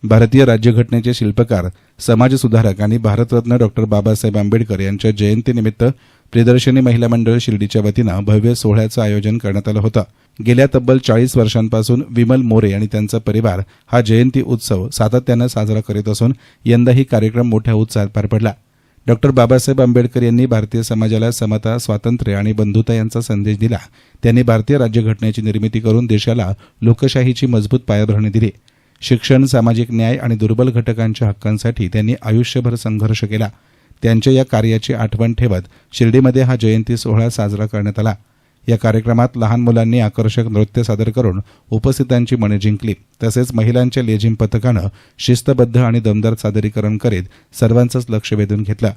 भारतीय राज्यघटनेचे शिल्पकार, समाजसुधारक आणि भारतरत्न डॉ बाबासाहेब आंबेडकर यांच्या जयंतीनिमित्त प्रियदर्शनी महिला मंडळ शिर्डीच्या वतीनं भव्य सोहळ्याचं आयोजन करण्यात आलं होतं। गेल्या तब्बल 40 वर्षांपासून विमल मोरे आणि त्यांचा परिवार हा जयंती उत्सव सातत्यानं साजरा करीत असून यंदाही कार्यक्रम मोठ्या उत्साहात पार पडला। डॉ बाबासाहेब आंबेडकर यांनी भारतीय समाजाला समता, स्वातंत्र्य आणि बंधुता यांचा संदेश दिला। त्यांनी भारतीय राज्यघटनेची निर्मिती करून देशाला लोकशाहीची मजबूत पायाभरणी दिली। शिक्षण, सामाजिक न्याय आणि दुर्बल घटकांच्या हक्कांसाठी त्यांनी आयुष्यभर संघर्ष केला। त्यांच्या या कार्याची आठवण ठेवत शिर्डीमध्ये हा जयंती सोहळा साजरा करण्यात आला। या कार्यक्रमात लहान मुलांनी आकर्षक नृत्य सादर करून उपस्थितांची मने जिंकली। तसेच महिलांच्या लेझिम पथकानं शिस्तबद्ध आणि दमदार सादरीकरण करीत सर्वांचंच लक्ष वेधून घेतलं।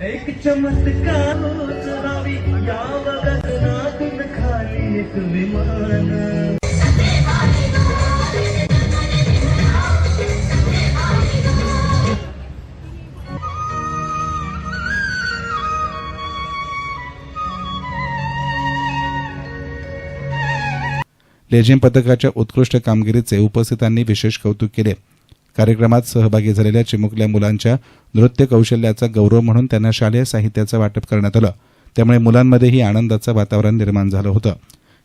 एक चमत्कार चरावी या गगनातून खाली एक विमान। लेझिम पथकाच्या उत्कृष्ट कामगिरीचे उपस्थितांनी विशेष कौतुक केले। कार्यक्रमात सहभागी झालेल्या चिमुकल्या मुलांच्या नृत्य कौशल्याचा गौरव म्हणून त्यांना शालेय साहित्याचं वाटप करण्यात आलं। त्यामुळे मुलांमध्येही आनंदाचं वातावरण निर्माण झालं होतं।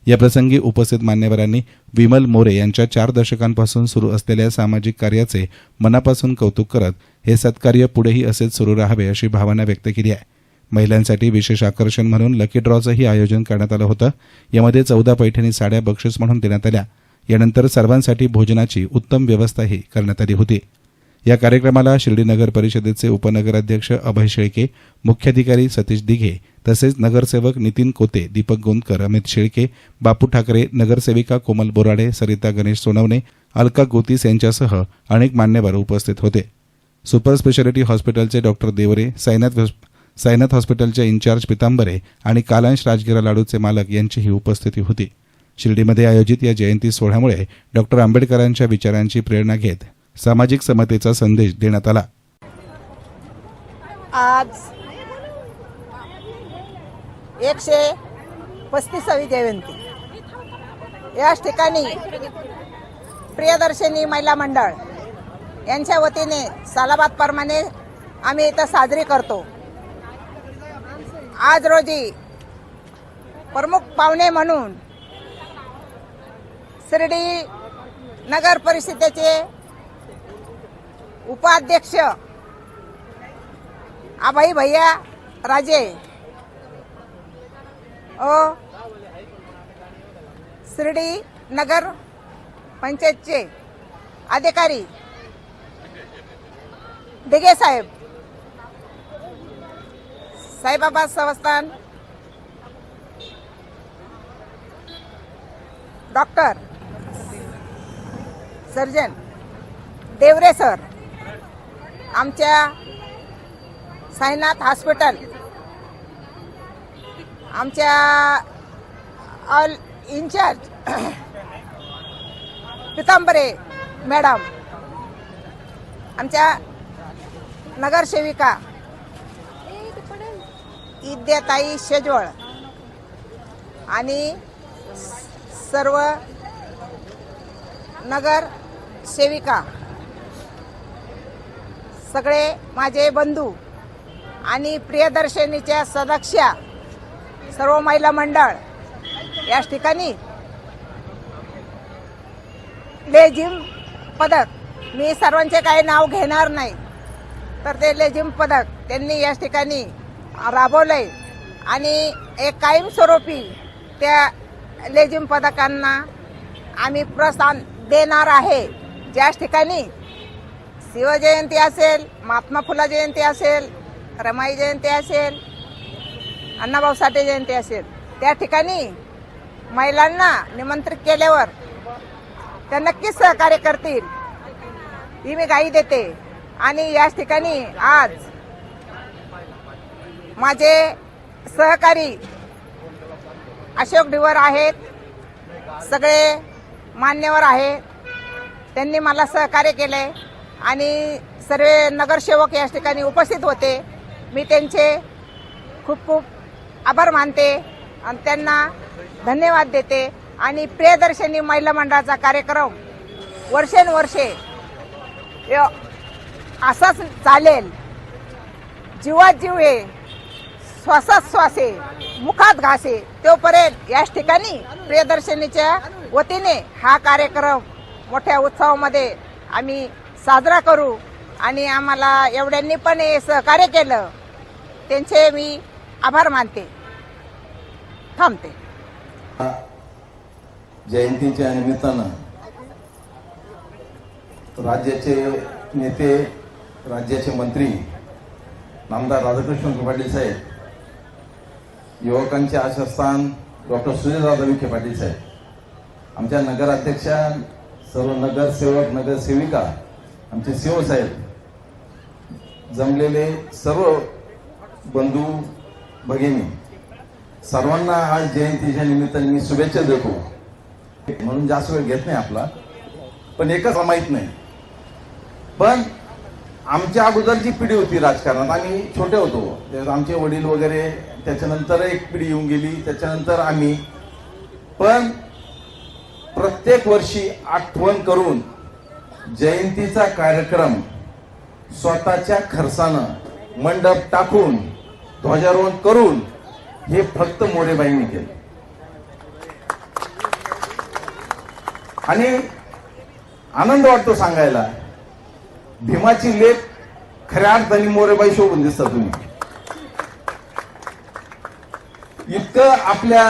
याप्रसंगी उपस्थित मान्यवरांनी विमल मोरे यांच्या 4 दशकांपासून सुरू असलेल्या सामाजिक कार्याचे मनापासून कौतुक करत हे सत्कार्य पुढेही असेच सुरू राहावे अशी भावना व्यक्त केली आहे। महिलांसाठी विशेष आकर्षण म्हणून लकी ड्रॉचंही आयोजन करण्यात आलं होतं। यामध्ये 14 पैठणी साड्या बक्षीस म्हणून देण्यात आल्या। यानंतर सर्वांसाठी भोजनाची उत्तम व्यवस्थाही करण्यात आली होती। या कार्यक्रमाला शिर्डी नगर परिषदेचे उपनगराध्यक्ष अभय शेळके, मुख्याधिकारी सतीश दिघे तसेच नगरसेवक नितीन कोते, दीपक गोंदकर, अमित शेळके, बापू ठाकरे, नगरसेविका कोमल बोराडे, सरिता गणेश सोनवणे, अलका गोतीस यांच्यासह अनेक मान्यवर उपस्थित होते। सुपर स्पेशालिटी हॉस्पिटलचे डॉक्टर देवरे, साईनाथ हॉस्पिटलचे इन्चार्ज पितांबरे आणि कालांश राजगिरा लाडूचे मालक यांचीही उपस्थिती होती। शिर्डीमध्ये आयोजित या जयंती सोहळ्यामुळे डॉक्टर आंबेडकरांच्या विचारांची प्रेरणा घेत सामाजिक समतेचा संदेश देण्यात आला। आज 135वी जयंती याच ठिकाणी प्रियदर्शनी महिला मंडळ यांच्या वतीने सालाबाद प्रमाणे आम्ही इथं साजरी करतो। आज रोजी प्रमुख पाहुणे म्हणून शिर्डी नगर परिषदेचे उपाध्यक्ष अभय भैया राजे और शिर्डी नगर पंचायतचे अधिकारी दिघे साहेब, साईबाबा संस्थान डॉक्टर सर्जन देवरे सर, आमच्या साईनाथ हॉस्पिटल, आमच्या ऑल इन्चार्ज पितांबरे मॅडम, आमच्या नगरसेविका इद्याताई शेजवळ आणि सर्व नगर सेविका, सगळे माझे बंधू आणि प्रियदर्शनीच्या सदस्या, सर्व महिला मंडळ याच ठिकाणी लेझिम पदक, मी सर्वांचे काही नाव घेणार नाही, तर ते लेझिम पदक त्यांनी याच ठिकाणी राबवलंय आणि एक कायमस्वरूपी त्या लेझिम पदकांना आम्ही प्रोत्साहन देणार आहे. ज्याच ठिकाणी शिवजयंती असेल, महात्मा फुला जयंती असेल, रमाई जयंती असेल, अण्णाभाऊ साठे जयंती असेल, त्या ठिकाणी महिलांना निमंत्रित केल्यावर त्या नक्कीच सहकार्य करतील ही मी ग्वाही देते. आणि याच ठिकाणी आज माझे सहकारी अशोक डिवर आहेत, सगळे मान्यवर आहेत, त्यांनी मला सहकार्य केले आणि सर्व नगरसेवक याच ठिकाणी उपस्थित होते. मी त्यांचे खूप खूप आभार मानते आणि त्यांना धन्यवाद देते. आणि प्रियदर्शनी महिला मंडळाचा कार्यक्रम वर्षानुवर्षे असाच चालेल. जीवात जीव आहे, श्वासात श्वास आहे, मुखात घास आहे, तोपर्यंत याच ठिकाणी प्रियदर्शनीच्या वतीने हा कार्यक्रम मोठ्या उत्सवामध्ये आम्ही साजरा करू. आणि आम्हाला एवढ्यांनी पण हे सहकार्य केलं, त्यांचे मी आभार मानते. थांबते. जयंतीच्या निमित्तानं राज्याचे नेते, राज्याचे मंत्री नामदार राधाकृष्ण पाटील साहेब, युवकांचे आशास्थान डॉक्टर सुजयदादा विखे पाटील साहेब, आमच्या नगराध्यक्षा, सर्व नगरसेवक, नगरसेविका, आमचे सीओ साहेब, जमलेले सर्व बंधू भगिनी, सर्वांना आज जयंतीच्या निमित्ताने मी शुभेच्छा देतो. म्हणून जास्त वेळ घेत नाही आपला, पण एकच माहित नाही, पण आमच्या अगोदरची पिढी होती राजकारणात, आम्ही छोटे होतो, आमचे वडील वगैरे, त्याच्यानंतर एक पिढी येऊन गेली, त्याच्यानंतर आम्ही, पण प्रत्येक वर्षी आठवण करून जयंतीचा कार्यक्रम स्वतःच्या खर्चानं मंडप टाकून ध्वजारोहण करून हे फक्त मोरेबाईंनी केलं. आणि आनंद वाटतो सांगायला, भीमाची लेख खऱ्या अर्थाने मोरेबाई शोभून दिसता तुम्ही. इतकं आपल्या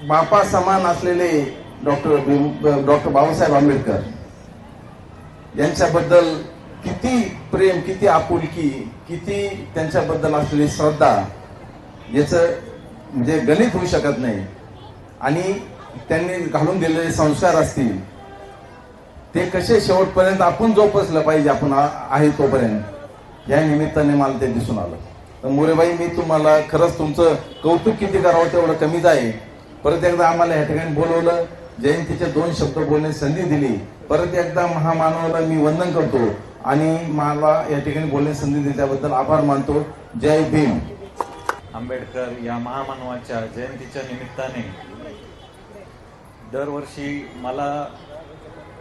बापा समान असलेले डॉक्टर बाबासाहेब आंबेडकर यांच्याबद्दल किती प्रेम, किती आपुलकी, किती त्यांच्याबद्दल असलेली श्रद्धा, याचं म्हणजे गणित होऊ शकत नाही. आणि त्यांनी घालून दिलेले संस्कार असतील, ते कसे शेवटपर्यंत आपण जोपासलं पाहिजे, आपण आहे तोपर्यंत, या निमित्ताने मला ते दिसून आलं. तर मोरेबाई, मी तुम्हाला खरंच तुमचं कौतुक किती करावं तेवढं कमीच आहे. परत एकदा आम्हाला या ठिकाणी बोलवलं, जयंतीचे 2 शब्द बोलण्याची संधी दिली. परत एकदा महामानवाला मी वंदन करतो आणि मला या ठिकाणी बोलण्याची संधी दिली त्याबद्दल आभार मानतो. जय भीम. आंबेडकर या महामानवाच्या जयंतीच्या निमित्ताने दरवर्षी मला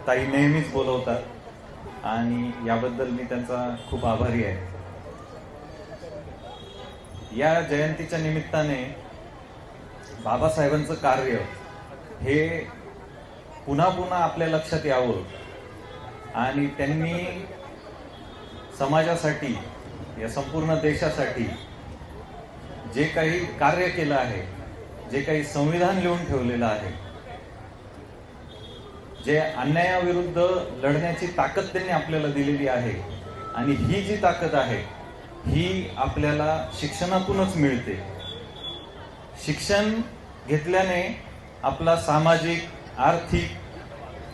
ताई नेहमीच बोलवतात आणि याबद्दल मी त्यांचा खूप आभारी आहे. या जयंतीच्या निमित्ताने बाबासाहेबांचं कार्य हे पुन्हा पुन्हा आपल्या लक्षात यावं आणि त्यांनी समाजासाठी, या संपूर्ण देशासाठी जे काही कार्य केलं आहे, जे काही संविधान लिहून ठेवलेलं आहे, जे अन्यायाविरुद्ध लढण्याची ताकद त्यांनी आपल्याला दिलेली आहे, आणि ही जी ताकद आहे ही आपल्याला शिक्षणातूनच मिळते. शिक्षण घेतल्याने आपला सामाजिक, आर्थिक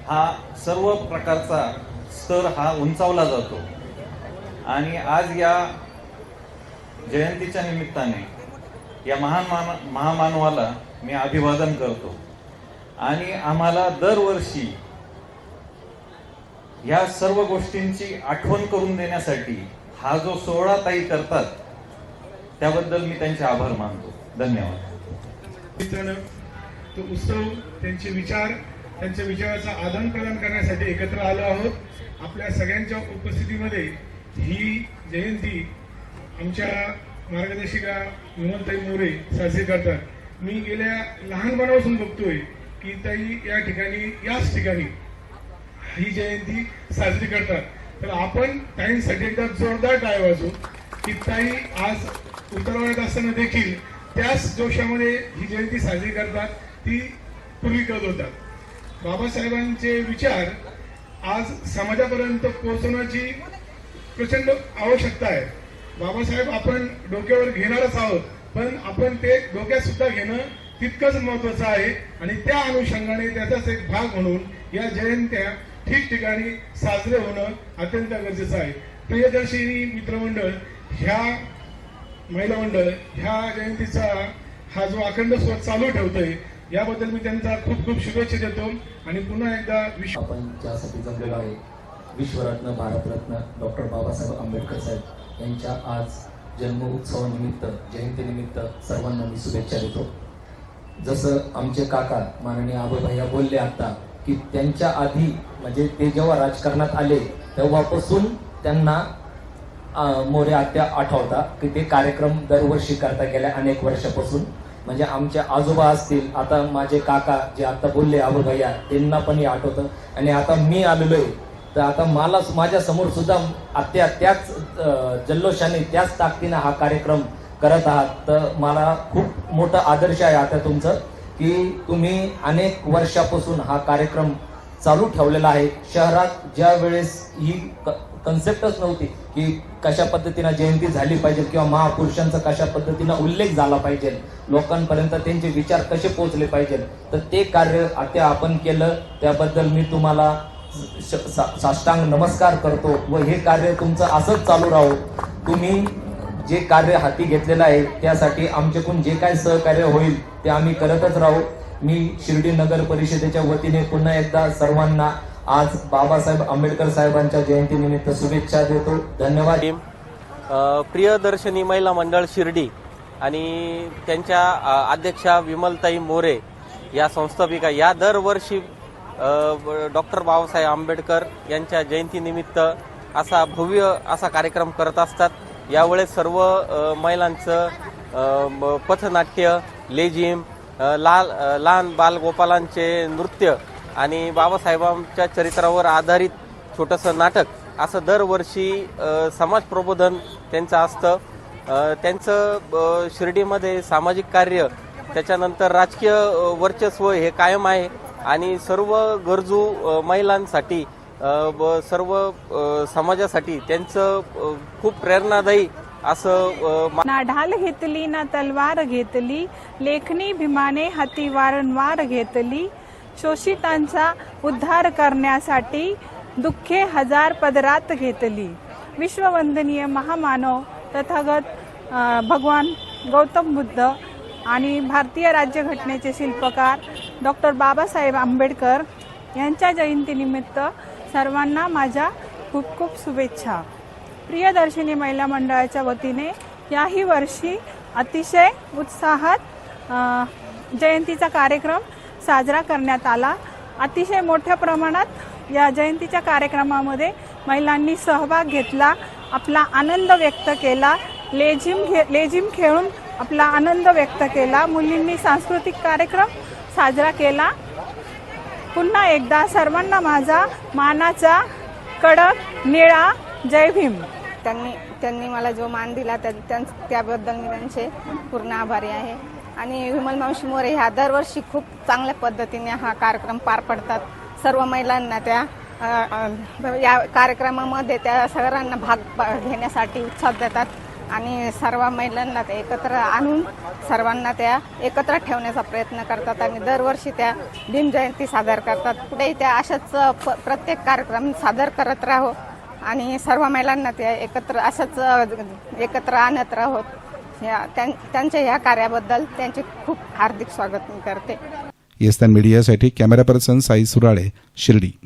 हा सर्व प्रकारचा स्तर हा उंचावला जातो. आणि आज या जयंतीच्या निमित्ताने या महामानवाला मी अभिवादन करतो. आणि आम्हाला दरवर्षी या सर्व गोष्टींची आठवण करून देण्यासाठी हा जो सोहळा ताई करतात त्याबद्दल मी त्यांचे आभार मानतो. धन्यवाद. तो उत्सव, त्यांचे विचार, त्यांच्या विचाराचा आदान प्रदान करण्यासाठी एकत्र आलो आहोत. आपल्या सगळ्यांच्या उपस्थितीमध्ये ही जयंती आमच्या मार्गदर्शिका विमलताई मोरे साजरी करतात. मी गेल्या लहानपणापासून बघतोय की ताई या ठिकाणी, याच ठिकाणी ही जयंती साजरी करतात. तर आपण ताईंसाठी एकदा जोरदार टाळ्या वाजवू की ताई आज उतरवण्यात असताना देखील त्याच जोशामध्ये ही जयंती साजरी करतात ती पूर्वी करत होतात. बाबासाहेबांचे विचार आज समाजापर्यंत पोहोचवण्याची प्रचंड आवश्यकता आहे. बाबासाहेब आपण डोक्यावर घेणारच आहोत, पण आपण ते डोक्यात सुद्धा घेणं तितकंच महत्वाचं आहे आणि त्या अनुषंगाने त्याचाच एक भाग म्हणून या जयंत्या ठिकठिकाणी साजरे होणं अत्यंत गरजेचं आहे. प्रियदर्शिनी मित्रमंडळ, ह्या महिला मंडळ ह्या जयंतीचा हा जो अखंड स्वर चालू ठेवतोय याबद्दल मी त्यांचा खूप खूप शुभेच्छा देतो आणि पुन्हा एकदा आपण ज्यासाठी जमलेलो आहे, विश्वरत्न भारतरत्न डॉक्टर बाबासाहेब आंबेडकर साहेब यांच्या आज जन्म उत्सवानिमित्त जयंतीनिमित्त सर्वांना मी शुभेच्छा देतो. जसं आमचे काका माननीय आबोभैया बोलले आता की त्यांच्या आधी म्हणजे ते जेव्हा राजकारणात आले तेव्हापासून त्यांना मोरे आत्या आठवता की ते कार्यक्रम दरवर्षी करता गेल्या अनेक वर्षापासून. म्हणजे आमचे आजोबा असतील, आता माझे काका जे आता बोलले आबोभैया त्यांना पण हे आठवतं. आणि आता मी आलेलोय तर आता मला माझ्या समोर सुद्धा आत्या त्याच जल्लोषाने त्याच ताकदीने हा कार्यक्रम करत आहात. तर मला खूप मोठा आदर्श आहे आता तुमचं की तुम्ही अनेक वर्षापासून हा कार्यक्रम चालू ठेवलेला आहे. शहरात ज्या वेळेस ही कन्सेप्टच नव्हती की कशा पद्धतीनं जयंती झाली पाहिजे किंवा महापुरुषांचा कशा पद्धतीनं उल्लेख झाला पाहिजे, लोकांपर्यंत त्यांचे विचार कसे पोहोचले पाहिजे, तर ते कार्य आता आपण केलं त्याबद्दल मी तुम्हाला साष्टांग नमस्कार करतो व हे कार्य तुमचं असंच चालू राहो. तुम्ही जे कार्य हाती घेतलेलं आहे त्यासाठी आमच्याकडून जे काय सहकार्य होईल ते आम्ही करतच राहू. मी शिर्डी नगर परिषदेच्या वतीने पुन्हा एकदा सर्वांना आज बाबासाहेब आंबेडकर साहेबांच्या जयंतीनिमित्त शुभेच्छा देतो. धन्यवाद. प्रियदर्शनी महिला मंडळ शिर्डी आणि त्यांच्या अध्यक्षा विमलताई मोरे या संस्थापिका या दरवर्षी डॉक्टर बाबासाहेब आंबेडकर यांच्या जयंतीनिमित्त असा भव्य असा कार्यक्रम करत असतात. यावेळेस सर्व महिलांचं पथनाट्य, लेझिम, लहान बालगोपालांचे नृत्य आणि बाबासाहेबांच्या चरित्रावर आधारित छोटंसं नाटक असं दरवर्षी समाज प्रबोधन त्यांचं असतं. त्यांचं शिर्डीमध्ये सामाजिक कार्य, त्याच्यानंतर राजकीय वर्चस्व हे कायम आहे आणि सर्व गरजू महिलांसाठी सर्व समाजासाठी त्यांचं खूप प्रेरणादायी असं. ना ढाल घेतली ना तलवार घेतली, लेखणी भीमाने हाती वारंवार घेतली, शोषितांचा उद्धार करण्यासाठी दुःखे हजार पदरात घेतली. विश्ववंदनीय महामानव तथागत भगवान गौतम बुद्ध आणि भारतीय राज्यघटनेचे शिल्पकार डॉक्टर बाबासाहेब आंबेडकर यांच्या जयंतीनिमित्त सर्वांना माझ्या खूप खूप शुभेच्छा. प्रियदर्शिनी महिला मंडळाच्या वतीने याही वर्षी अतिशय उत्साहात जयंतीचा कार्यक्रम साजरा करण्यात आला. अतिशय मोठ्या प्रमाणात या जयंतीच्या कार्यक्रमामध्ये महिलांनी सहभाग घेतला, आपला आनंद व्यक्त केला, लेझिम खेळून आपला आनंद व्यक्त केला. मुलींनी सांस्कृतिक कार्यक्रम साजरा केला. पुन्हा एकदा सर्वांना माझा मानाचा कडक निळा जय भीम. त्यांनी मला जो मान दिला त्याबद्दल मी त्यांचे पूर्ण आभारी आहे. आणि विमल मावशी मोरे ह्या दरवर्षी खूप चांगल्या पद्धतीने हा कार्यक्रम पार पडतात. सर्व महिलांना त्या या कार्यक्रमामध्ये त्या सर्वांना भाग घेण्यासाठी उत्साह देतात आणि सर्व महिलांना ते एकत्र आणून सर्वांना त्या एकत्र ठेवण्याचा प्रयत्न करतात आणि दरवर्षी त्या भीम जयंती सादर करतात. पुढेही त्या अशाच प्रत्येक कार्यक्रम सादर करत राहो आणि सर्व महिलांना त्या एकत्र आणत राहोत. त्यांच्या या कार्याबद्दल त्यांचे खूप हार्दिक स्वागत मी करते. येस्तान मीडियासाठी कॅमेरा पर्सन साई सुराळे, शिर्डी.